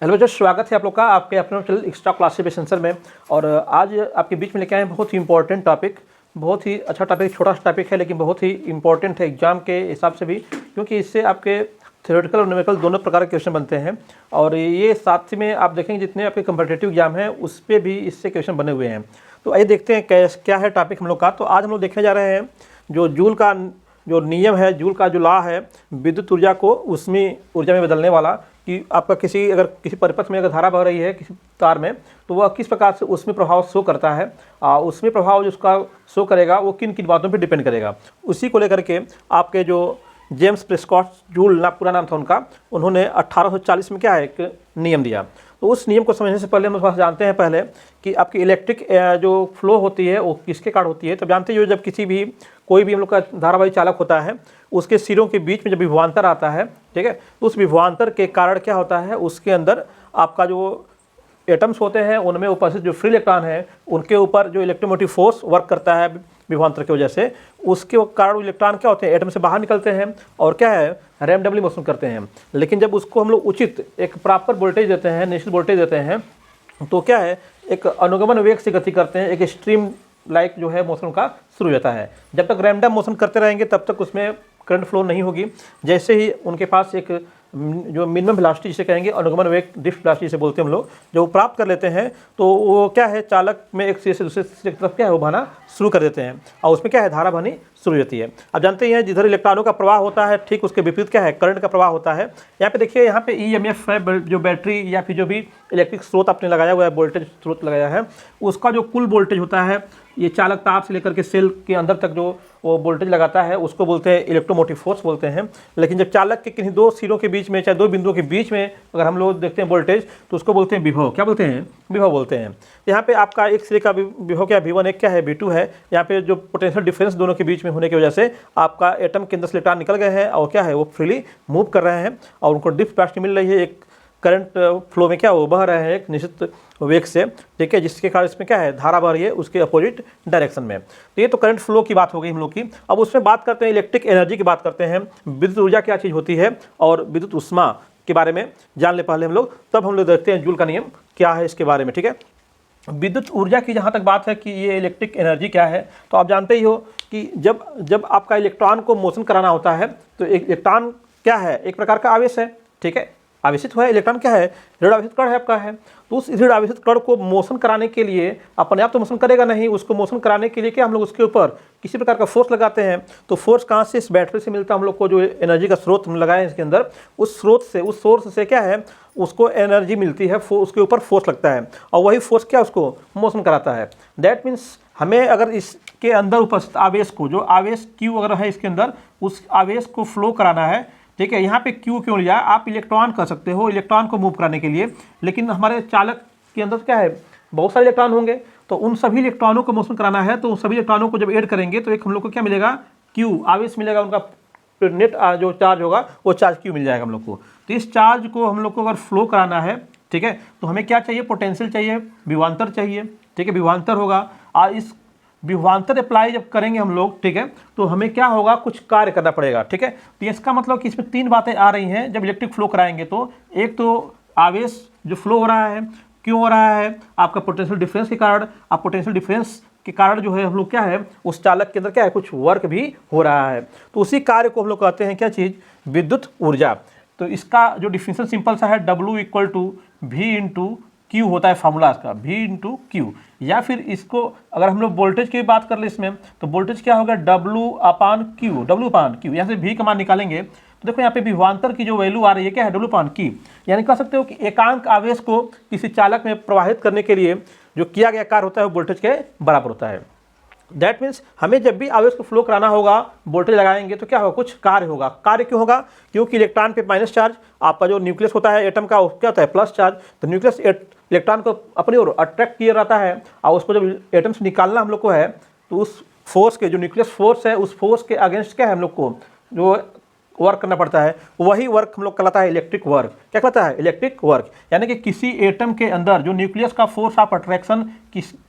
Hello बच्चों, स्वागत है आप लोग का आपके अपने चैनल एक्स्ट्रा क्लासेस सेंसर में। और आज आपके बीच में लेके आए हैं बहुत ही इंपॉर्टेंट टॉपिक। बहुत ही अच्छा टॉपिक, छोटा सा टॉपिक है लेकिन बहुत ही इंपॉर्टेंट है एग्जाम के हिसाब से भी, क्योंकि इससे आपके थ्योरेटिकल और न्यूमेरिकल दोनों प्रकार के क्वेश्चन बनते हैं। और ये साथ में आप देखेंगे जितने आपके कम्पिटिटिव एग्जाम हैं उस पर भी इससे क्वेश्चन बने हुए हैं। तो आइए देखते हैं क्या है टॉपिक हम लोग का। तो आज हम लोग देखने जा रहे हैं जो जूल का जो नियम है, जूल का जो लॉ है विद्युत ऊर्जा को उसमें ऊर्जा में बदलने वाला, कि आपका अगर किसी परिपथ में अगर धारा बह रही है किसी तार में, तो वह किस प्रकार से उसमें प्रभाव शो करता है। उसमें प्रभाव जो उसका शो करेगा वो किन किन बातों पे डिपेंड करेगा। उसी को लेकर के आपके जो जेम्स प्रेस्कॉट जूल ना पूरा नाम था उनका, उन्होंने 1840 में क्या है एक नियम दिया। तो उस नियम को समझने से पहले हम थोड़ा जानते हैं पहले कि आपकी इलेक्ट्रिक जो फ्लो होती है वो किसके कारण होती है। तब जानते हो जब कोई भी हम लोग का धारावाही चालक होता है, उसके सिरों के बीच में जब विभवांतर आता है, ठीक है, तो उस विभवांतर के कारण क्या होता है, उसके अंदर आपका जो एटम्स होते हैं उनमें उपस्थित जो फ्री इलेक्ट्रॉन है उनके ऊपर जो इलेक्ट्रोमोटिव फोर्स वर्क करता है विभवांतर की वजह से, उसके कारण इलेक्ट्रॉन क्या होते हैं एटम से बाहर निकलते हैं और क्या है रैंडमली मोशन करते हैं। लेकिन जब उसको हम लोग उचित एक प्रॉपर वोल्टेज देते हैं, निश्चित वोल्टेज देते हैं, तो क्या है एक अनुगमन वेग से गति करते हैं, एक स्ट्रीम लाइक जो है मोशन का शुरू होता है। जब तक रैंडम मोशन करते रहेंगे तब तक उसमें करंट फ्लो नहीं होगी। जैसे ही उनके पास एक जो मिनिमम वेलोसिटी जिसे कहेंगे अनुगमन वेग ड्रिफ्ट वेलोसिटी जिसे बोलते हैं हम लोग, जो प्राप्त कर लेते हैं तो वो क्या है चालक में एक सिरे से दूसरे सिरे की तरफ क्या है वो बहना शुरू कर देते हैं और उसमें क्या है धारा बहनी शुरू होती है। अब जानते हैं जिधर इलेक्ट्रॉनों का प्रवाह होता है ठीक उसके विपरीत क्या है करंट का प्रवाह होता है। यहाँ पे देखिए, यहाँ पे EMF है, जो बैटरी या फिर जो भी इलेक्ट्रिक स्रोत आपने लगाया हुआ है, वोल्टेज स्रोत लगाया है, उसका जो कुल वोल्टेज होता है ये चालक तार से लेकर के सेल के अंदर तक जो वो वोल्टेज लगाता है उसको बोलते हैं इलेक्ट्रोमोटिव फोर्स बोलते हैं। लेकिन जब चालक के किसी दो सिरों के बीच में चाहे दो बिंदुओं के बीच में अगर हम लोग देखते हैं वोल्टेज, तो उसको बोलते हैं विभव। क्या बोलते हैं? विभव बोलते हैं। यहाँ पे आपका एक सिरे का विभव क्या V1, एक क्या है V2 है। यहाँ पे जो पोटेंशियल डिफरेंस दोनों के बीच में होने की वजह से आपका एटम के अंदर से इलेक्ट्रॉन निकल गए हैं और क्या है वो फ्रीली मूव कर रहे हैं और उनको ड्रिफ्ट वेलोसिटी मिल रही है, एक करंट फ्लो में क्या वो बह रहे हैं एक निश्चित वेग से, ठीक है, जिसके कारण इसमें क्या है धारा बह रही है उसके अपोजिट डायरेक्शन में। तो ये तो करंट फ्लो की बात हो गई हम लोग की। अब उसमें बात करते हैं इलेक्ट्रिक एनर्जी की बात करते हैं। विद्युत ऊर्जा क्या चीज़ होती है और विद्युत ऊष्मा के बारे में जान ले पहले हम लोग, तब हम लोग देखते हैं जूल का नियम क्या है इसके बारे में, ठीक है। विद्युत ऊर्जा की जहाँ तक बात है कि ये इलेक्ट्रिक एनर्जी क्या है, तो आप जानते ही हो कि जब आपका इलेक्ट्रॉन को मोशन कराना होता है तो एक इलेक्ट्रॉन क्या है एक प्रकार का आवेश है, ठीक है, आवेशित हुआ है। इलेक्ट्रॉन क्या है ऋण आवेशित कण है आपका है। तो उस ऋण आवेशित कण को मोशन कराने के लिए अपने आप तो मोशन करेगा नहीं, उसको मोशन कराने के लिए क्या हम लोग उसके ऊपर किसी प्रकार का फोर्स लगाते हैं। तो फोर्स कहाँ से? इस बैटरी से मिलता है हम लोग को, जो एनर्जी का स्रोत हम लगाए इसके अंदर, उस स्रोत से उस सोर्स से क्या है उसको एनर्जी मिलती है, उसके ऊपर फोर्स लगता है और वही फोर्स क्या उसको मोशन कराता है। दैट मीन्स हमें अगर इसके अंदर उपस्थित आवेश को, जो आवेश Q अगर है इसके अंदर, उस आवेश को फ्लो कराना है, ठीक है। यहाँ पे Q क्यों लिया? आप इलेक्ट्रॉन कर सकते हो इलेक्ट्रॉन को मूव कराने के लिए, लेकिन हमारे चालक के अंदर क्या है बहुत सारे इलेक्ट्रॉन होंगे, तो उन सभी इलेक्ट्रॉनों को मोशन कराना है। तो उन सभी इलेक्ट्रॉनों को जब ऐड करेंगे तो एक हम लोग को क्या मिलेगा Q आवेश मिलेगा, उनका नेट जो चार्ज होगा वो चार्ज Q मिल जाएगा हम लोग को। तो इस चार्ज को हम लोग को अगर फ्लो कराना है, ठीक है, तो हमें क्या चाहिए पोटेंशियल चाहिए, विभवांतर चाहिए, ठीक है, विभवांतर होगा। और इस विभवांतर अप्लाई जब करेंगे हम लोग, ठीक है, तो हमें क्या होगा कुछ कार्य करना पड़ेगा, ठीक है। तो इसका मतलब कि इसमें तीन बातें आ रही हैं जब इलेक्ट्रिक फ्लो कराएंगे। तो एक तो आवेश जो फ्लो हो रहा है क्यों हो रहा है आपका पोटेंशियल डिफरेंस के कारण। आप पोटेंशियल डिफरेंस के कारण जो है हम लोग क्या है उस चालक के अंदर क्या है कुछ वर्क भी हो रहा है। तो उसी कार्य को हम लोग कहते हैं क्या चीज़? विद्युत ऊर्जा। तो इसका जो डिफिनेशन सिंपल सा है W = V × Q होता है फार्मूला इसका, V × Q। या फिर इसको अगर हम लोग वोल्टेज की बात कर ले इसमें, तो वोल्टेज क्या होगा W/Q। यहाँ से V का मान निकालेंगे तो देखो यहाँ पे विभवांतर की जो वैल्यू आ रही है क्या है W/Q। यानी कह सकते हो कि एकांक आवेश को किसी चालक में प्रवाहित करने के लिए जो किया गया कार्य होता है वो वोल्टेज के बराबर होता है। दैट मीन्स हमें जब भी आवेश को फ्लो कराना होगा वोल्टेज लगाएंगे तो क्या होगा कुछ कार्य होगा। कार्य क्यों होगा? क्योंकि इलेक्ट्रॉन पे माइनस चार्ज, आपका जो न्यूक्लियस होता है एटम का क्या होता है प्लस चार्ज। तो न्यूक्लियस इलेक्ट्रॉन को अपनी ओर अट्रैक्ट किया रहता है और उसको जब एटम से निकालना हम लोग को है तो उस फोर्स के जो न्यूक्लियस फोर्स है उस फोर्स के अगेंस्ट क्या है हम लोग को जो वर्क करना पड़ता है, वही वर्क हम लोग कहलाता है इलेक्ट्रिक वर्क। क्या कहता है? Electric work. यानी कि किसी एटम के अंदर जो न्यूक्लियस का फोर्स ऑफ अट्रैक्शन,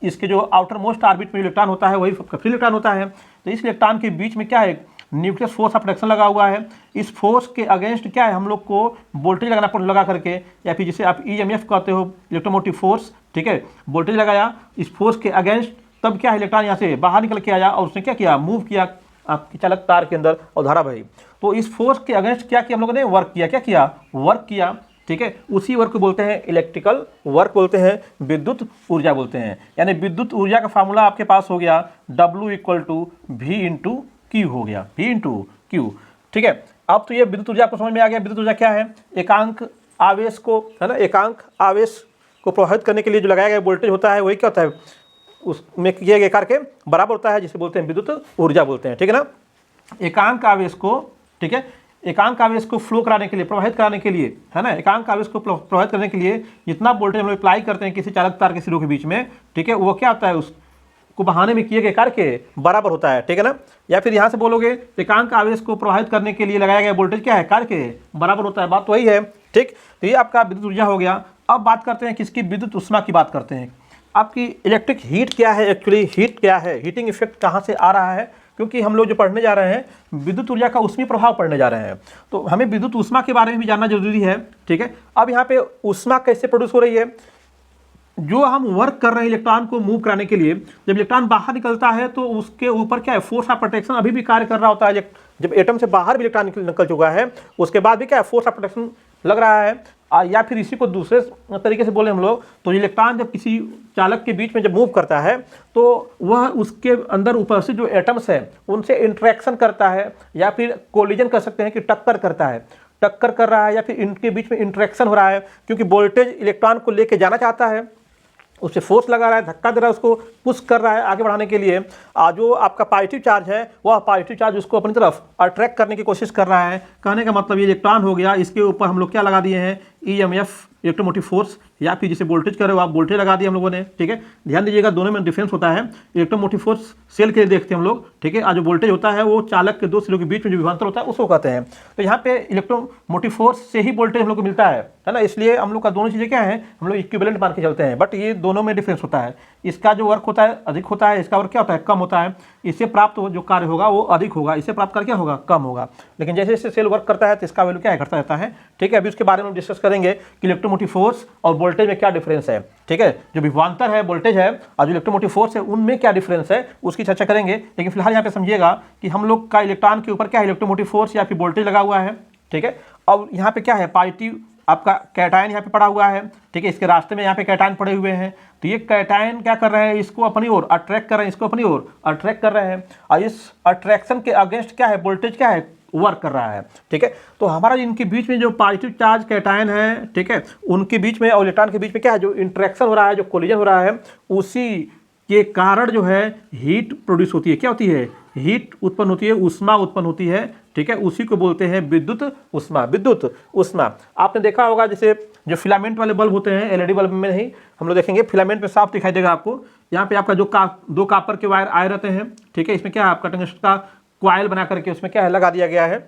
इसके जो आउटर मोस्ट ऑर्बिट में इलेक्ट्रॉन होता है वही फ्री इलेक्ट्रॉन होता है। तो इस इलेक्ट्रॉन के बीच में क्या है न्यूक्लियस फोर्स ऑफ अट्रैक्शन लगा हुआ है। इस फोर्स के अगेंस्ट क्या है, हम लोग को वोल्टेज लगा करके, या फिर जिसे आप EMF कहते हो, इलेक्ट्रोमोटिव फोर्स, ठीक है, वोल्टेज लगाया इस फोर्स के अगेंस्ट, तब क्या है इलेक्ट्रॉन यहाँ से बाहर निकल के आया और उसने क्या किया, मूव किया आपकी चालक तार के अंदर और धारा बही। तो इस फोर्स के अगेंस्ट क्या किया हम लोगों ने, वर्क किया। क्या किया, वर्क किया, ठीक है। उसी वर्क को बोलते हैं इलेक्ट्रिकल वर्क बोलते हैं, विद्युत ऊर्जा बोलते हैं। यानी विद्युत ऊर्जा का फार्मूला आपके पास हो गया W = V × Q हो गया, V × Q, ठीक है। अब तो ये विद्युत ऊर्जा आपको समझ में आ गया। विद्युत ऊर्जा क्या है, एकांक आवेश को, है ना, एकांक आवेश को प्रभावित करने के लिए जो लगाया गया वोल्टेज होता है, वही क्या होता है, उसमें किए गए कार्य के बराबर होता है, जिसे बोलते हैं विद्युत ऊर्जा बोलते हैं, ठीक है ना। एकांक आवेश को, ठीक है, एकांक आवेश को फ्लो कराने के लिए, प्रवाहित कराने के लिए, है ना, एकांक आवेश को प्रवाहित करने के लिए जितना वोल्टेज हम लोग अप्लाई करते हैं किसी चालक तार के सिरों के बीच में, ठीक है, वो क्या होता है, उसको बहाने में किए गए कार्य के बराबर होता है, ठीक है ना। या फिर यहाँ से बोलोगे एकांक आवेश को प्रवाहित करने के लिए लगाया गया वोल्टेज क्या है, कार्य के बराबर होता है। बात वही है, ठीक। तो ये आपका विद्युत ऊर्जा हो गया। अब बात करते हैं किसकी, विद्युत ऊष्मा की बात करते हैं। आपकी इलेक्ट्रिक हीट क्या है, एक्चुअली हीट क्या है, हीटिंग इफेक्ट कहाँ से आ रहा है, क्योंकि हम लोग जो पढ़ने जा रहे हैं विद्युत ऊर्जा का ऊष्मीय प्रभाव पढ़ने जा रहे हैं, तो हमें विद्युत ऊष्मा के बारे में भी जानना जरूरी है, ठीक है। अब यहाँ पे ऊष्मा कैसे प्रोड्यूस हो रही है, जो हम वर्क कर रहे हैं इलेक्ट्रॉन को मूव कराने के लिए, जब इलेक्ट्रॉन बाहर निकलता है तो उसके ऊपर क्या है, फोर्स ऑफ अट्रैक्शन अभी भी कार्य कर रहा होता है। जब एटम से बाहर भी इलेक्ट्रॉन निकल चुका है, उसके बाद भी क्या है, फोर्स ऑफ अट्रैक्शन लग रहा है। या फिर इसी को दूसरे तरीके से बोले हम लोग, तो इलेक्ट्रॉन जब किसी चालक के बीच में जब मूव करता है, तो वह उसके अंदर उपस्थित जो एटम्स हैं उनसे इंटरेक्शन करता है, या फिर कोलिजन कर सकते हैं कि टक्कर करता है, टक्कर कर रहा है, या फिर इनके बीच में इंटरेक्शन हो रहा है, क्योंकि वोल्टेज इलेक्ट्रॉन को लेके जाना चाहता है, उससे फोर्स लगा रहा है, धक्का दे रहा है, उसको पुश कर रहा है आगे बढ़ाने के लिए। जो आपका पॉजिटिव चार्ज है, वह पॉजिटिव चार्ज उसको अपनी तरफ अट्रैक्ट करने की कोशिश कर रहा है। कहने का मतलब ये इलेक्ट्रॉन हो गया, इसके ऊपर हम लोग क्या लगा दिए हैं, EMF, इलेक्ट्रोमोटिव फोर्स, या फिर जिसे वोल्टेज कर रहे हो आप, वोल्टेज लगा दिया हम लोगों ने, ठीक है। ध्यान दीजिएगा, दोनों में डिफरेंस होता है। इलेक्ट्रोमोटिव फोर्स सेल के लिए देखते हैं हम लोग, ठीक है, और जो वोल्टेज होता है वो चालक के दो सिरों के बीच में जो विभवांतर होता है उसको कहते हैं। तो यहाँ पे इलेक्ट्रोमोटिव फोर्स से ही वोल्टेज हम लोग को मिलता है ना, इसलिए हम लोग का दोनों चीज़ें क्या है, हम लोग इक्विवेलेंट मान के चलते हैं। बट ये दोनों में डिफरेंस होता है, इसका जो वर्क होता है अधिक होता है, इसका वर्क क्या होता है, कम होता है। इससे प्राप्त जो कार्य होगा वो अधिक होगा, इससे प्राप्त कार्य क्या होगा, कम होगा। लेकिन जैसे जैसे सेल वर्क करता है तो इसका वैल्यू क्या है, घटता रहता है, ठीक है। अभी उसके बारे में डिस्कस करेंगे कि इलेक्ट्रोमोटिव फोर्स और वोल्टेज में क्या डिफरेंस है, ठीक है। जो विभवांतर है वोल्टेज है और जो इलेक्ट्रोमोटिव फोर्स है उनमें क्या डिफरेंस है, उसकी चर्चा करेंगे। लेकिन फिलहाल यहाँ पे समझिएगा कि हम लोग का इलेक्ट्रॉन के ऊपर क्या है, इलेक्ट्रोमोटिव फोर्स या फिर वोल्टेज लगा हुआ है, ठीक है। और यहाँ पे क्या है, पॉजिटिव आपका कैटायन यहाँ पे पड़ा हुआ है, ठीक है। इसके रास्ते में यहाँ पे कैटायन पड़े हुए हैं, तो ये कैटायन क्या कर रहे हैं, इसको अपनी ओर अट्रैक्ट कर रहे हैं, इसको अपनी ओर अट्रैक्ट कर रहे हैं, और इस अट्रैक्शन के अगेंस्ट क्या है, वोल्टेज क्या है, वर्क कर रहा है, ठीक है। तो हमारा इनके बीच में जो पॉजिटिव चार्ज कैटायन है, ठीक है, उनके बीच में और इलेक्ट्रॉन के बीच में क्या है, जो इंटरेक्शन हो रहा है, जो कोलिजन हो रहा है, उसी के कारण जो है हीट प्रोड्यूस होती है। क्या होती है, हीट उत्पन्न होती है, ऊष्मा उत्पन्न होती है, ठीक है। उसी को बोलते हैं विद्युत ऊष्मा, विद्युत ऊष्मा। आपने देखा होगा जैसे जो फिलामेंट वाले बल्ब होते हैं, LED बल्ब में नहीं, हम लोग देखेंगे फिलामेंट में साफ दिखाई देगा आपको। यहाँ पे आपका जो दो कापर के वायर आए रहते हैं, ठीक है। इसमें क्या है, आपका टंगस्टन का क्वाइल बना करके उसमें क्या है, लगा दिया गया है,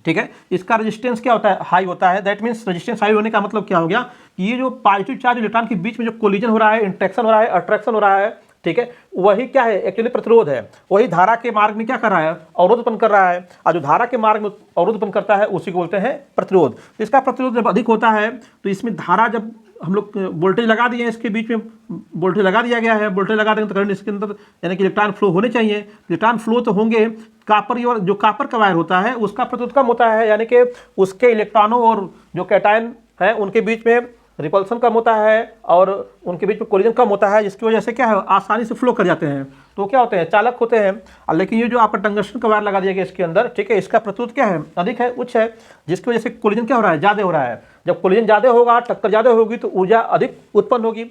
ठीक है। इसका रेजिस्टेंस क्या होता है, हाई होता है। दैट मीन्स रेजिस्टेंस हाई होने का मतलब क्या हो गया कि ये जो पॉजिटिव चार्ज इलेक्ट्रॉन के बीच में जो कोलिजन हो रहा है, इंटरेक्शन हो रहा है, अट्रैक्शन हो रहा है, ठीक है, वही क्या है, एक्चुअली प्रतिरोध है। वही धारा के मार्ग में क्या कर रहा है, अवरोध उत्पन्न कर रहा है, और जो धारा के मार्ग में अवरोध उत्पन्न करता है उसी को बोलते हैं प्रतिरोध। तो इसका प्रतिरोध जब अधिक होता है तो इसमें धारा, जब हम लोग वोल्टेज लगा दिए हैं, इसके बीच में वोल्टेज लगा दिया गया है, वोल्टेज लगा देंगे तो करंट इसके अंदर, यानी कि इलेक्ट्रॉन फ्लो होने चाहिए। इलेक्ट्रॉन फ्लो तो होंगे, कापर और जो कापर का वायर होता है उसका प्रतिरोध कम होता है, यानी कि उसके इलेक्ट्रॉनों और जो कैटायन है उनके बीच में रिपल्सन कम होता है और उनके बीच में कोलिजन कम होता है, जिसकी वजह से क्या है, आसानी से फ्लो कर जाते हैं, तो क्या होते हैं, चालक होते हैं। लेकिन ये जो आपका टंगस्टन का वायर लगा दिया गया इसके अंदर, ठीक है, इसका प्रतिरोध क्या है, अधिक है, उच्च है, जिसकी वजह से कोलिजन क्या हो रहा है, ज़्यादा हो रहा है। जब कोलिजन ज़्यादा होगा, टक्कर ज़्यादा होगी तो ऊर्जा अधिक उत्पन्न होगी,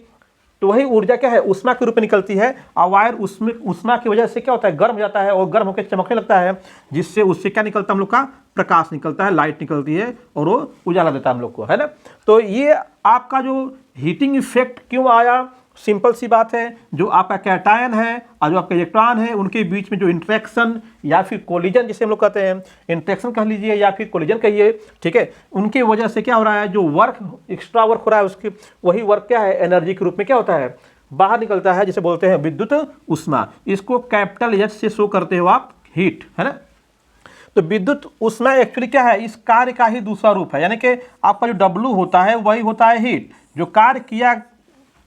तो वही ऊर्जा क्या है, ऊष्मा के रूप में निकलती है। और वायर उसमें ऊष्मा की वजह से क्या होता है, गर्म हो जाता है और गर्म होकर चमकने लगता है, जिससे उससे क्या निकलता है, हम लोग का प्रकाश निकलता है, लाइट निकलती है और वो उजाला देता है हम लोग को, है ना। तो ये आपका जो हीटिंग इफेक्ट क्यों आया, सिंपल सी बात है, जो आपका कैटायन है और जो आपका इलेक्ट्रॉन है उनके बीच में जो इंटरेक्शन या फिर कोलिजन जिसे हम लोग कहते हैं, इंटरेक्शन कह लीजिए या फिर कोलिजन कहिए, ठीक है, उनकी वजह से क्या हो रहा है, जो वर्क एक्स्ट्रा वर्क हो रहा है उसकी वही वर्क क्या है, एनर्जी के रूप में क्या होता है, बाहर निकलता है, जिसे बोलते हैं विद्युत ऊष्मा। इसको कैपिटल H से शो करते हो आप, हीट, है ना। तो विद्युत ऊष्मा एक्चुअली क्या है, इस कार्य का ही दूसरा रूप है, यानी कि आपका जो W होता है वही होता है हीट। जो कार्य किया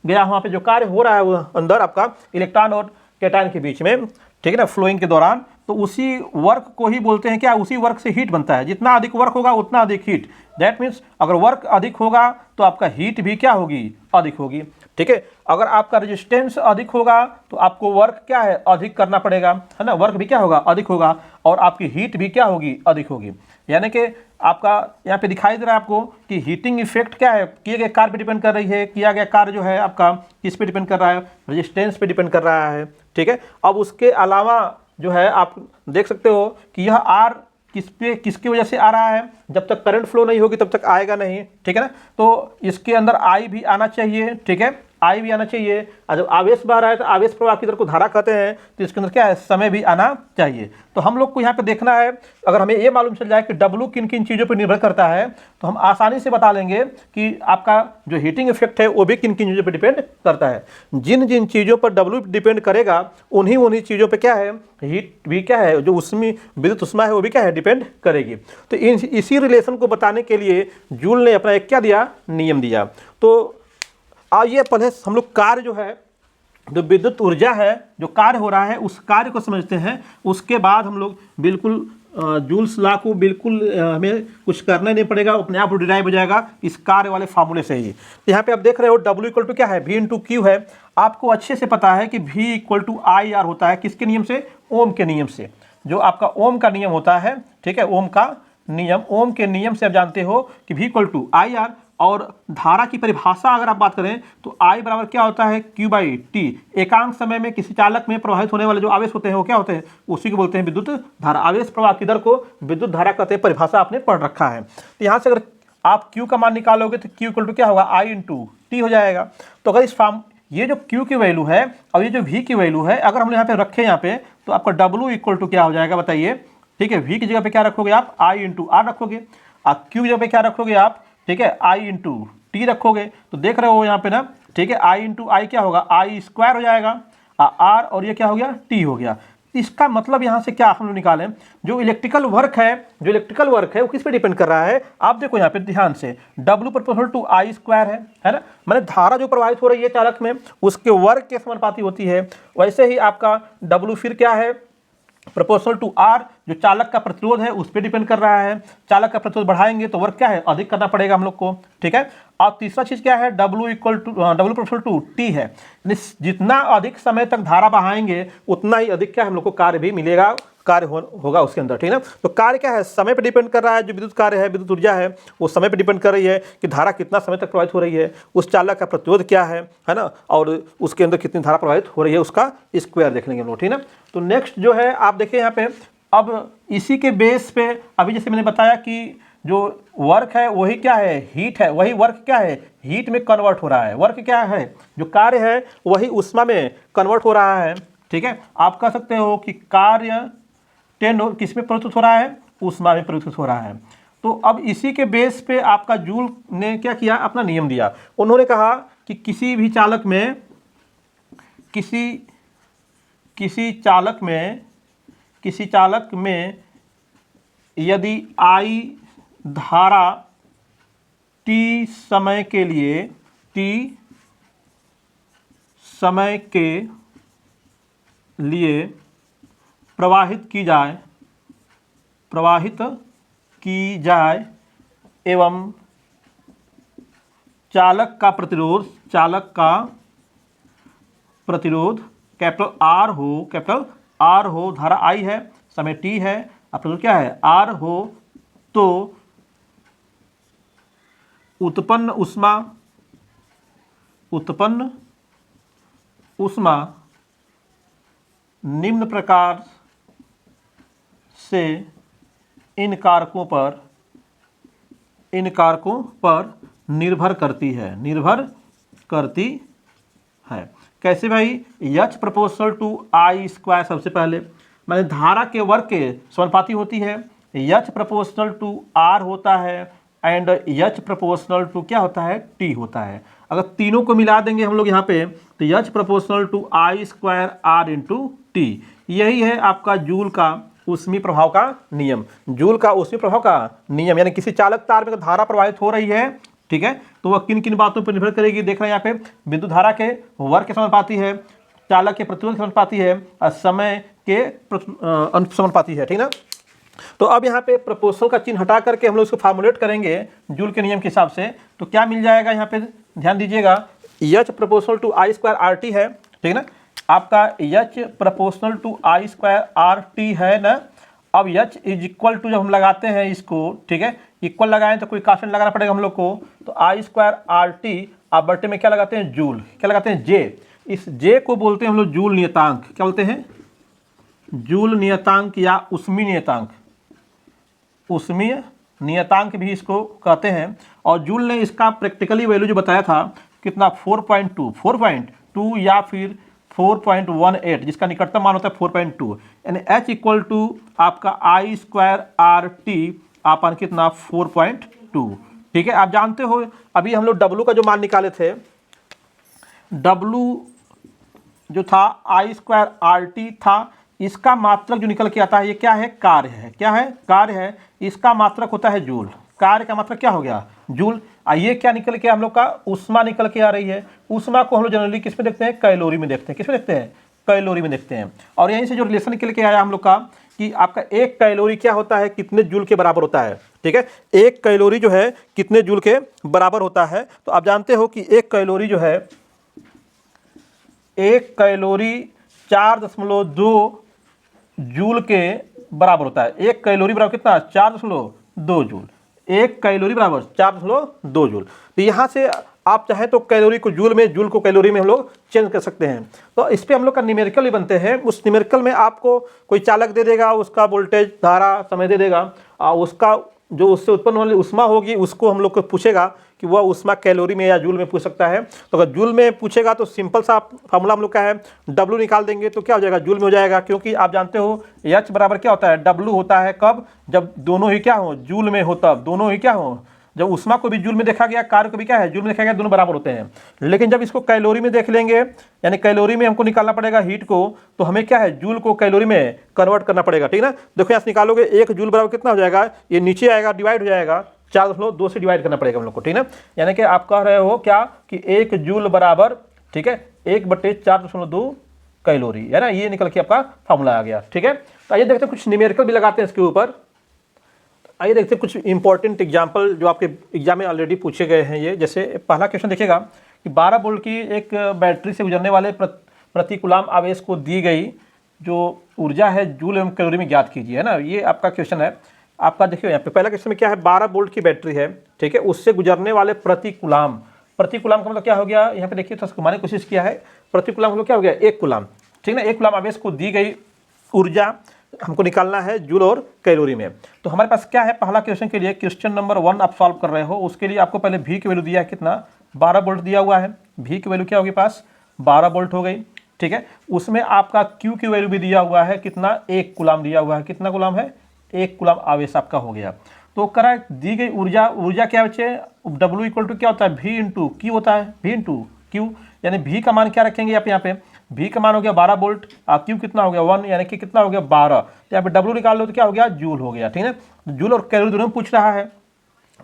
गया वहाँ पे जो कार्य हो रहा है वो अंदर आपका इलेक्ट्रॉन और कैटायन के बीच में, ठीक है ना, फ्लोइंग के दौरान, तो उसी वर्क को ही बोलते हैं क्या, उसी वर्क से हीट बनता है। जितना अधिक वर्क होगा उतना अधिक हीट। दैट मीन्स अगर वर्क अधिक होगा तो आपका हीट भी क्या होगी, अधिक होगी। ठीक है, अगर आपका रेजिस्टेंस अधिक होगा तो आपको वर्क क्या है, अधिक करना पड़ेगा, है ना, वर्क भी क्या होगा, अधिक होगा, और आपकी हीट भी क्या होगी, अधिक होगी। यानी कि आपका यहाँ पे दिखाई दे रहा है आपको कि हीटिंग इफेक्ट क्या है, किए गए कार्य पे डिपेंड कर रही है। किया गया कार्य जो है आपका किस पे डिपेंड कर रहा है, रेजिस्टेंस पे डिपेंड कर रहा है। ठीक है, अब उसके अलावा जो है आप देख सकते हो कि यह आर किसकी वजह से आ रहा है, जब तक करंट फ्लो नहीं होगी तब तक आएगा नहीं। ठीक है ना, तो इसके अंदर आई भी आना चाहिए। ठीक है, आई भी आना चाहिए, और जब आवेश बह रहा है तो आवेश प्रवाह की दर को धारा कहते हैं, तो इसके अंदर क्या है, समय भी आना चाहिए। तो हम लोग को यहाँ पे देखना है, अगर हमें ये मालूम चल जाए कि W किन किन चीज़ों पर निर्भर करता है तो हम आसानी से बता लेंगे कि आपका जो हीटिंग इफेक्ट है वो भी किन किन चीज़ों पर डिपेंड करता है। जिन जिन चीज़ों पर W डिपेंड करेगा उन्हीं चीज़ों पर क्या है, हीट भी क्या है, जो उसमें विद्युत ऊष्मा है वो भी क्या है, डिपेंड करेगी। तो इसी रिलेशन को बताने के लिए जूल ने अपना एक क्या दिया, नियम दिया। तो आइए पहले हम लोग कार्य जो है, जो विद्युत ऊर्जा है, जो कार्य हो रहा है उस कार्य को समझते हैं। उसके बाद हम लोग बिल्कुल जूल्स लॉ को बिल्कुल हमें कुछ करना नहीं पड़ेगा, अपने आप डिराइव हो जाएगा इस कार्य वाले फार्मूले से ही। तो यहाँ पे आप देख रहे हो W इक्वल टू क्या है, V इंटू क्यू है। आपको अच्छे से पता है कि V equal to I R होता है, किसके नियम से, ओम के नियम से, जो आपका ओम का नियम होता है। ठीक है, ओम का नियम, ओम के नियम से आप जानते हो कि V equal to I R. और धारा की परिभाषा अगर आप बात करें तो I बराबर क्या होता है, Q बाई टी। एकांक समय में किसी चालक में प्रवाहित होने वाले जो आवेश होते हैं वो क्या होते हैं, उसी को बोलते हैं विद्युत धारा। आवेश प्रवाह की दर को विद्युत धारा कहते हैं, परिभाषा आपने पढ़ रखा है। तो यहाँ से अगर आप Q का मान निकालोगे तो Q इक्वल टू क्या होगा, I इंटू टी हो जाएगा। तो अगर इस फॉर्म ये जो Q की वैल्यू है और ये जो V की वैल्यू है अगर हम यहाँ पे रखें यहाँ पे, तो आपका W इक्वल टू क्या हो जाएगा बताइए। ठीक है, V की जगह पे क्या रखोगे आप, I इंटू आर रखोगे, और Q की जगह पे क्या रखोगे आप, ठीक है, I इंटू टी रखोगे। तो देख रहे हो यहाँ पे ना, ठीक है, I इंटू आई क्या होगा, आई स्क्वायर हो जाएगा, आर और ये क्या हो गया, टी हो गया। इसका मतलब यहाँ से क्या हम लोग निकालें, जो इलेक्ट्रिकल वर्क है वो किस पे डिपेंड कर रहा है। आप देखो यहाँ पे ध्यान से, W proportional to I square है ना, मैंने धारा जो प्रवाहित हो रही है चालक में उसके वर्क के समानुपाती होती है। वैसे ही आपका W फिर क्या है, प्रोपोर्शनल टू आर, जो चालक का प्रतिरोध है उस पर डिपेंड कर रहा है। चालक का प्रतिरोध बढ़ाएंगे तो वर्क क्या है, अधिक करना पड़ेगा हम लोग को। ठीक है, और तीसरा चीज क्या है, W प्रोपोर्शनल टू टी है, जितना अधिक समय तक धारा बहाएंगे उतना ही अधिक क्या हम लोग को कार्य भी मिलेगा, कार्य होगा उसके अंदर। ठीक है ना, तो कार्य क्या है, समय पे डिपेंड कर रहा है। जो विद्युत कार्य है, विद्युत ऊर्जा है, वो समय पे डिपेंड कर रही है कि धारा कितना समय तक प्रवाहित हो रही है, उस चालक का प्रतिरोध क्या है ना, और उसके अंदर कितनी धारा प्रवाहित हो रही है, उसका स्क्वायर देख लेंगे हम लोग। ठीक है ना, तो नेक्स्ट जो है आप देखिए यहाँ पे, अब इसी के बेस पे अभी जैसे मैंने बताया कि जो वर्क है वही क्या है, हीट है, वही वर्क क्या है, हीट में कन्वर्ट हो रहा है। वर्क क्या है, जो कार्य है वही ऊष्मा में कन्वर्ट हो रहा है। ठीक है, आप कह सकते हो कि कार्य 10 किस में प्रस्तुत हो रहा है, ऊष्मा में प्रस्तुत हो रहा है। तो अब इसी के बेस पे आपका जूल ने क्या किया, अपना नियम दिया। उन्होंने कहा कि किसी भी चालक में, किसी चालक में यदि I धारा T समय के लिए प्रवाहित की जाए एवं चालक का प्रतिरोध कैपिटल आर हो, धारा I है, समय T है, प्रतिरोध क्या है, R हो, तो उत्पन्न ऊष्मा निम्न प्रकार से इन कारकों पर निर्भर करती है। कैसे भाई, H proportional to I square, सबसे पहले मैंने धारा के वर्ग के समानुपाती होती है। H प्रोपोर्शनल टू R होता है एंड H प्रोपोर्शनल टू क्या होता है, T होता है। अगर तीनों को मिला देंगे हम लोग यहाँ पे तो H proportional to I square R into T, यही है आपका जूल का ऊष्मीय प्रभाव का नियम, जूल का ऊष्मीय प्रभाव का नियम, यानी किसी चालक तार में धारा प्रवाहित हो रही है, ठीक है, तो वह किन किन बातों पर निर्भर करेगी। देख रहे हैं यहाँ पे, विद्युत धारा के वर्ग के समानुपाती है, चालक के प्रतिरोध के समानुपाती है और समय के अनुसमानुपाती है, ठीक ना। तो अब यहाँ पे प्रोपोर्शनल का चिन्ह हटा करके हम लोग इसको फार्मुलेट करेंगे जूल के नियम के हिसाब से, तो क्या मिल जाएगा यहाँ पे ध्यान दीजिएगा, H proportional to I square RT है, ठीक है ना, आपका H proportional to I square RT है ना। अब H इज इक्वल टू जब हम लगाते हैं इसको, ठीक है, इक्वल लगाएं तो कोई कांस्टेंट लगाना पड़ेगा हम लोग को, तो I स्क्वायर RT आप बट्टे में क्या लगाते हैं, जूल, क्या लगाते हैं, J। इस J को बोलते हैं हम लोग जूल नियतांक, क्या बोलते हैं, जूल नियतांक या ऊष्मीय नियतांक, ऊष्मीय नियतांक भी इसको कहते हैं। और जूल ने इसका प्रैक्टिकली वैल्यू जो बताया था कितना, 4.2 या फिर 4.18, जिसका निकटतम मान होता है 4.2, यानी H इक्वल टू आपका I स्क्वायर RT आपन कितना 4.2, ठीक है। आप जानते हो अभी हम लोग W का जो मान निकाले थे, W जो था I स्क्वायर RT था, इसका मात्रक जो निकल के आता है ये क्या है, कार्य है, क्या है, कार्य है, इसका मात्रक होता है जूल, कार्य का मात्रक क्या हो गया, जूल। ये क्या निकल के हम लोग का, ऊष्मा निकल के आ रही है। ऊष्मा को हम लोग जनरली किस में देखते हैं, कैलोरी में देखते हैं, किस में देखते हैं, कैलोरी में देखते हैं। और यहीं से जो रिलेशन निकल के आया हम लोग का कि आपका एक कैलोरी क्या होता है, कितने जूल के बराबर होता है, ठीक है, एक कैलोरी जो है कितने जूल के बराबर होता है। तो आप जानते हो कि एक कैलोरी जो है, एक कैलोरी 4.2 जूल के बराबर होता है। एक कैलोरी बराबर कितना, 4.2 जूल, एक कैलोरी बराबर 4.2 जूल। तो यहाँ से आप चाहे तो कैलोरी को जूल में, जूल को कैलोरी में हम लोग चेंज कर सकते हैं। तो इस पर हम लोग का न्यूमेरिकल भी बनते हैं। उस न्यूमेरिकल में आपको कोई चालक दे देगा, उसका वोल्टेज, धारा, समय दे देगा, और उसका जो उससे उत्पन्न होने वाली ऊष्मा होगी उसको हम लोग को पूछेगा कि वह ऊष्मा कैलोरी में या जूल में पूछ सकता है। तो अगर जूल में पूछेगा तो सिंपल सा फार्मूला हम लोग का है, W निकाल देंगे तो क्या हो जाएगा, जूल में हो जाएगा। क्योंकि आप जानते हो H बराबर क्या होता है, W होता है कब, जब दोनों ही क्या हो, जूल में हो, तब दोनों ही क्या हो, जब ऊष्मा को भी जूल में देखा गया, कार्य को भी क्या है, जूल में देखा गया, दोनों बराबर होते हैं। लेकिन जब इसको कैलोरी में देख लेंगे, यानी कैलोरी में हमको निकालना पड़ेगा हीट को, तो हमें क्या है, जूल को कैलोरी में कन्वर्ट करना पड़ेगा, ठीक है ना। देखो यहाँ से निकालोगे, एक जूल बराबर कितना हो जाएगा, ये नीचे आएगा, डिवाइड हो जाएगा, 4.2 से डिवाइड करना पड़ेगा हम लोग को, ठीक है ना। यानी कि आप कह रहे हो क्या कि एक जूल बराबर, ठीक है, 1/4.2 कैलोरी, है ना। ये निकल के आपका फार्मूला आ गया, ठीक है। तो आइए देखते हैं, कुछ न्यूमेरिकल भी लगाते हैं इसके ऊपर। आइए देखते हैं कुछ इंपॉर्टेंट एग्जाम्पल जो आपके एग्जाम में ऑलरेडी पूछे गए हैं। ये जैसे पहला क्वेश्चन देखिएगा कि 12 वोल्ट की एक बैटरी से गुजरने वाले प्रति कूलाम आवेश को दी गई जो ऊर्जा है जूल एवं कैलोरी में ज्ञात कीजिए, है ना। ये आपका क्वेश्चन है आपका। देखिए यहाँ पे पहला क्वेश्चन में क्या है, 12 वोल्ट की बैटरी है, ठीक है, उससे गुजरने वाले प्रति कूलाम, प्रति कूलाम का मतलब क्या हो गया, यहाँ पे देखिए तो घुमाने की कोशिश किया है, प्रति कूलाम मतलब क्या हो गया, 1 कूलाम, ठीक है ना। 1 कूलाम आवेश को दी गई ऊर्जा हमको निकालना है जूल और कैलोरी में। तो हमारे पास क्या है, पहला क्वेश्चन के लिए क्वेश्चन नंबर 1 आप सॉल्व कर रहे हो, उसके लिए आपको पहले V की वैल्यू दिया है कितना, 12 वोल्ट दिया हुआ है। V की वैल्यू क्या होगी पास, 12 वोल्ट हो गई, ठीक है। उसमें आपका Q की वैल्यू भी दिया हुआ है कितना, 1 कूलाम दिया हुआ है, कितना कूलाम है, 1 कूलाम आवेश आपका हो गया। तो करा दी गई ऊर्जा, ऊर्जा क्या बचे, W इक्वल टू क्या होता है, V इंटू Q होता है, V इंटू Q, यानी V का मान क्या रखेंगे आप यहाँ पे, V का मान हो गया 12 वोल्ट, Q कितना हो गया 1, यानी कि कितना हो गया 12। तो यहाँ पे W निकाल लो तो क्या हो गया, जूल हो गया, ठीक है। जूल और कैलोरी दोनों पूछ रहा है।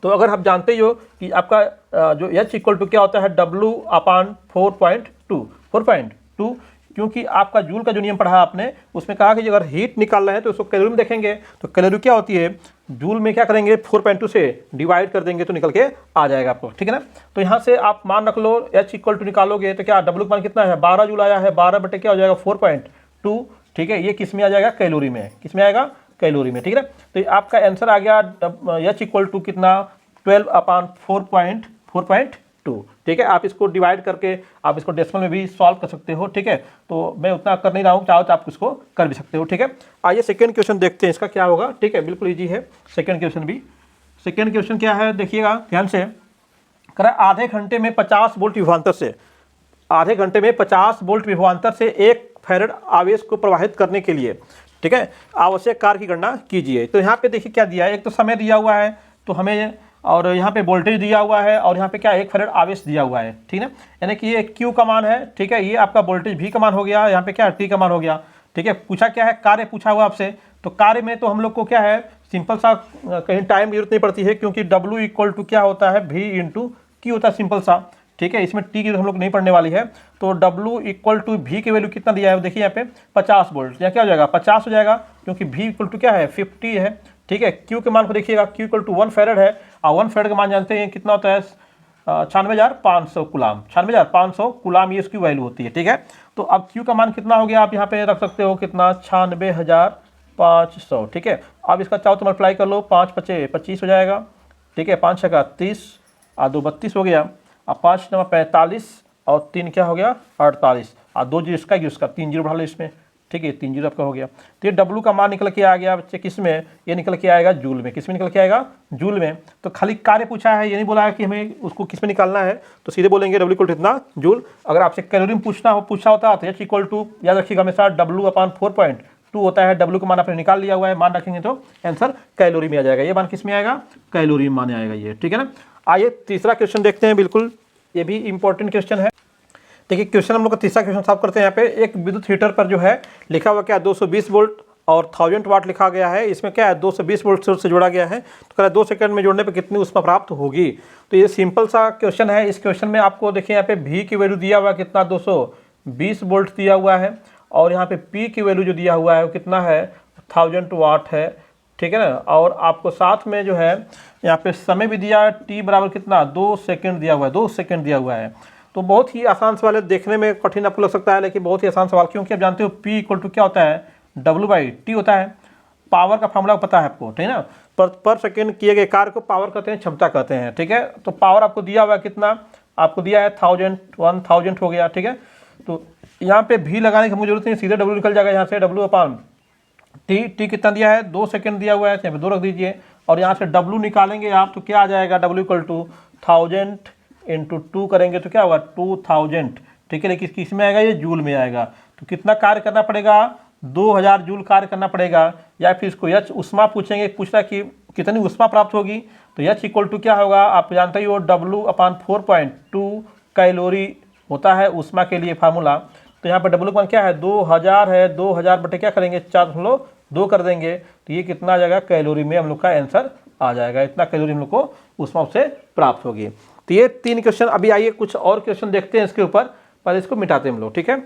तो अगर आप जानते ही हो कि आपका जो H इक्वल टू क्या होता है, W/4.2, क्योंकि आपका जूल का जो नियम पढ़ा आपने उसमें कहा कि अगर हीट निकाल रहे हैं तो उसको कैलोरी में देखेंगे, तो कैलोरी क्या होती है, जूल में क्या करेंगे, 4.2 से डिवाइड कर देंगे तो निकल के आ जाएगा आपको, ठीक है ना। तो यहाँ से आप मान रख लो, H इक्वल टू निकालोगे तो क्या W का मान कितना है, 12 जूल आया है, 12 बटे क्या हो जाएगा 4.2, ठीक है। ये किस में आ जाएगा, कैलोरी में, किस में आएगा, कैलोरी में, ठीक है। तो आपका आंसर आ गया H इक्वल टू कितना, 12/4.2, ठीक है। आप इसको डिवाइड करके आप इसको डेसिमल में भी सॉल्व कर सकते हो, ठीक है। तो मैं उतना कर नहीं रहा हूँ, चाहो तो आप इसको कर भी सकते हो, ठीक है। आइए सेकंड क्वेश्चन देखते हैं इसका क्या होगा, ठीक है, बिल्कुल इजी है सेकंड क्वेश्चन भी। सेकंड क्वेश्चन क्या है, देखिएगा ध्यान से, करा आधे घंटे में 50 वोल्ट विभवांतर से, आधे घंटे में 50 वोल्ट विभवांतर से 1 फैराड आवेश को प्रवाहित करने के लिए, ठीक है, आवश्यक कार्य की गणना कीजिए। तो यहाँ पे देखिए क्या दिया है, एक तो समय दिया हुआ है तो हमें, और यहाँ पे वोल्टेज दिया हुआ है, और यहाँ पे क्या 1 फैराड आवेश दिया हुआ है, ठीक है। यानी कि ये Q का मान है, ठीक है, ये आपका वोल्टेज V का मान हो गया, यहाँ पे क्या T का मान हो गया, ठीक है। पूछा क्या है, कार्य पूछा हुआ आपसे, तो कार्य में तो हम लोग को क्या है, सिंपल सा कहीं टाइम की जरूरत नहीं पड़ती है, क्योंकि W इक्वल टू क्या होता है, V इंटू Q होता है, सिंपल सा। ठीक है, इसमें टी की हम लोग नहीं पढ़ने वाली है। तो W इक्वल टू V की वैल्यू कितना दिया है, देखिए यहाँ पे 50 वोल्ट, यहाँ क्या हो जाएगा 50 हो जाएगा, क्योंकि V इक्वल टू क्या है 50 है। ठीक है, Q के मान को देखिएगा, Q इक्वल टू 1 फैरेड है, और 1 फैरेड का मान जानते हैं कितना होता है 96,500 गुलाम, 96,500 गुलाम ये इसकी वैल्यू होती है। ठीक है, तो अब Q का मान कितना हो गया, आप यहाँ पे रख सकते हो कितना 96,500। ठीक है, अब इसका चाहो तो मल्टीप्लाई कर लो, 5 पचे 25 हो जाएगा। ठीक है, 5 छक्का 30 और 2 32 हो गया, अब 5 9 45 और 3 क्या हो गया 48, और 2 जीरो इसका 3 जीरो बढ़ा लो इसमें। ठीक है, 3 जीरो आपका हो गया। तो ये W का मान निकल के आ गया बच्चे, किस में, ये निकल के आएगा जूल में। किस में निकल के आएगा, जूल में। तो खाली कार्य पूछा है, ये नहीं बोला है कि हमें उसको किस में निकालना है, तो सीधे बोलेंगे W इक्वल टू इतना जूल। अगर आपसे कैलोरी में पूछा होता तो H इक्वल टू याद रखिएगा हमेशा W/4.2 होता है। W का मान आपने निकाल लिया हुआ है, मान रखेंगे तो आंसर कैलोरी में आ जाएगा। ये मान किस में आएगा, कैलोरी में मान आएगा ये। ठीक है ना। आइए तीसरा क्वेश्चन देखते हैं, बिल्कुल ये भी इंपॉर्टेंट क्वेश्चन है। देखिए क्वेश्चन हम लोग का तीसरा क्वेश्चन सॉल्व करते हैं। यहाँ पे एक विद्युत हीटर पर जो है लिखा हुआ क्या 220 वोल्ट और 1000 वाट लिखा गया है। इसमें क्या है 220 वोल्ट सोर्स से जोड़ा गया है, तो कह रहा है 2 सेकंड में जोड़ने पे कितनी ऊष्मा प्राप्त होगी। तो ये सिंपल सा क्वेश्चन है। इस क्वेश्चन में आपको देखिए यहाँ पे V की वैल्यू दिया हुआ है कितना 220 वोल्ट दिया हुआ है, और यहाँ पे P की वैल्यू जो दिया हुआ है वो कितना है 1000 वाट है। ठीक है ना, और आपको साथ में जो है यहाँ पे समय भी दिया है, T बराबर कितना 2 सेकंड दिया हुआ है, 2 सेकंड दिया हुआ है। तो बहुत ही आसान सवाल है, देखने में कठिन आपको लग सकता है, लेकिन बहुत ही आसान सवाल, क्योंकि आप जानते हो P इक्वल टू क्या होता है W/T होता है। पावर का फॉर्मूला पता है आपको, ठीक है ना। पर सेकंड किए गए कार्य को पावर कहते हैं, क्षमता कहते हैं। ठीक है, तो पावर आपको दिया हुआ है कितना, आपको दिया है 1000 हो गया। ठीक है, तो यहाँ पे भी लगाने की मुझे जरूरत नहीं, सीधे W निकल जाएगा यहाँ से W/T कितना दिया है 2 सेकंड दिया हुआ है, यहाँ पे 2 रख दीजिए, और यहाँ से W निकालेंगे आप तो क्या आ जाएगा W इक्वल टू 1000 इंटू 2 करेंगे तो क्या होगा 2000। ठीक है, लेकिन किस में आएगा, ये जूल में आएगा। तो कितना कार्य करना पड़ेगा 2000 जूल कार्य करना पड़ेगा, या फिर इसको H ऊष्मा पूछेंगे, पूछ रहा कि कितनी ऊष्मा प्राप्त होगी, तो H इक्वल टू क्या होगा आप जानते ही हो W/4.2 कैलोरी होता है ऊष्मा के लिए फार्मूला। तो यहाँ पर W का मान क्या है 2000 है, 2000 बटे क्या करेंगे 4.2 कर देंगे, तो ये कितना आ जाएगा कैलोरी में हम लोग का आंसर आ जाएगा। इतना कैलोरी हम लोग को ऊष्मा से प्राप्त होगी। तो ये 3 क्वेश्चन। अभी आइए कुछ और क्वेश्चन देखते हैं इसके ऊपर, पहले इसको मिटाते हैं हम लोग। ठीक है।